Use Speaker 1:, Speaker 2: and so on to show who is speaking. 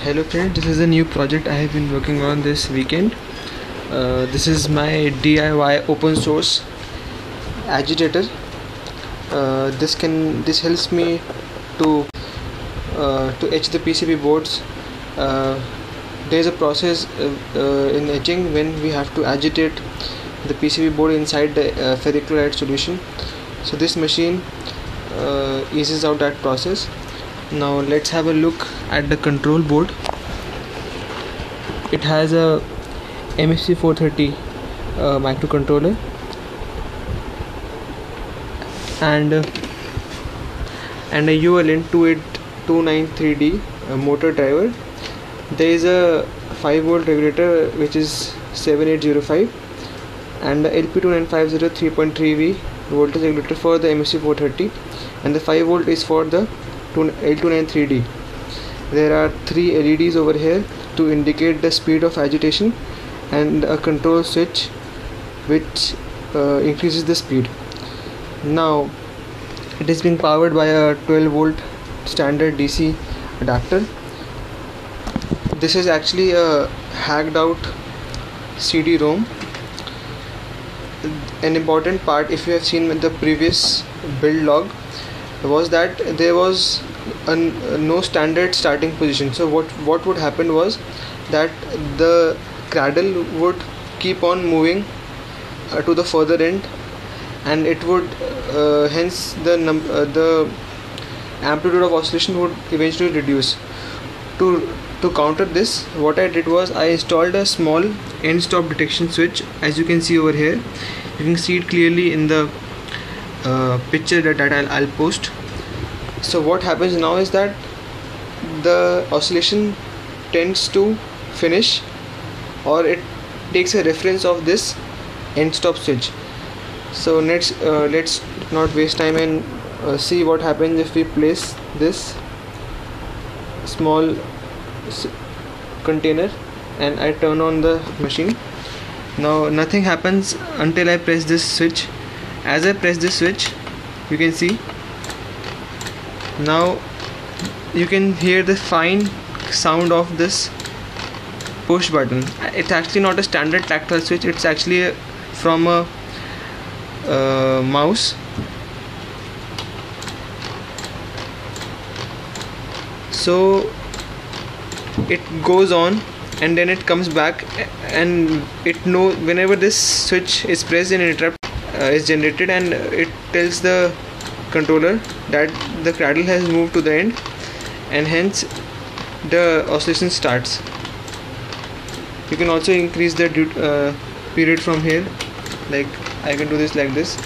Speaker 1: Hello friends, this is a new project I have been working on this weekend. This is my DIY open source agitator. This helps me to etch the PCB boards. There is a process in etching when we have to agitate the PCB board inside the ferric chloride solution. So this machine eases out that process. Now let's have a look at the control board. It has a MSP 430 microcontroller and a ULN 28293D motor driver. There is a 5-volt regulator which is 7805 and the LP2950 3.3V voltage regulator for the MSP 430, and the 5-volt is for the L293D. There are 3 LEDs over here to indicate the speed of agitation and a control switch which increases the speed. Now it is being powered by a 12-volt standard DC adapter. This is actually a hacked out CD-ROM. An important part, if you have seen with the previous build log, was that there was no standard starting position. So what would happen was that the cradle would keep on moving to the further end, and it would hence the amplitude of oscillation would eventually reduce. To counter this, what I did was I installed a small end stop detection switch. As you can see over here, you can see it clearly in the picture that I'll post. So what happens now is that the oscillation tends to finish, or it takes a reference of this end stop switch. So let's not waste time and see what happens if we place this small container and I turn on the machine. Now nothing happens until I press this switch. As I press this switch, you can see now you can hear the fine sound of this push button. It's actually not a standard tactile switch, it's actually from a mouse. So it goes on and then it comes back, and it knows whenever this switch is pressed, an interrupt is generated, and it tells the controller that the cradle has moved to the end, and hence the oscillation starts. You can also increase the period from here, like I can do this like this.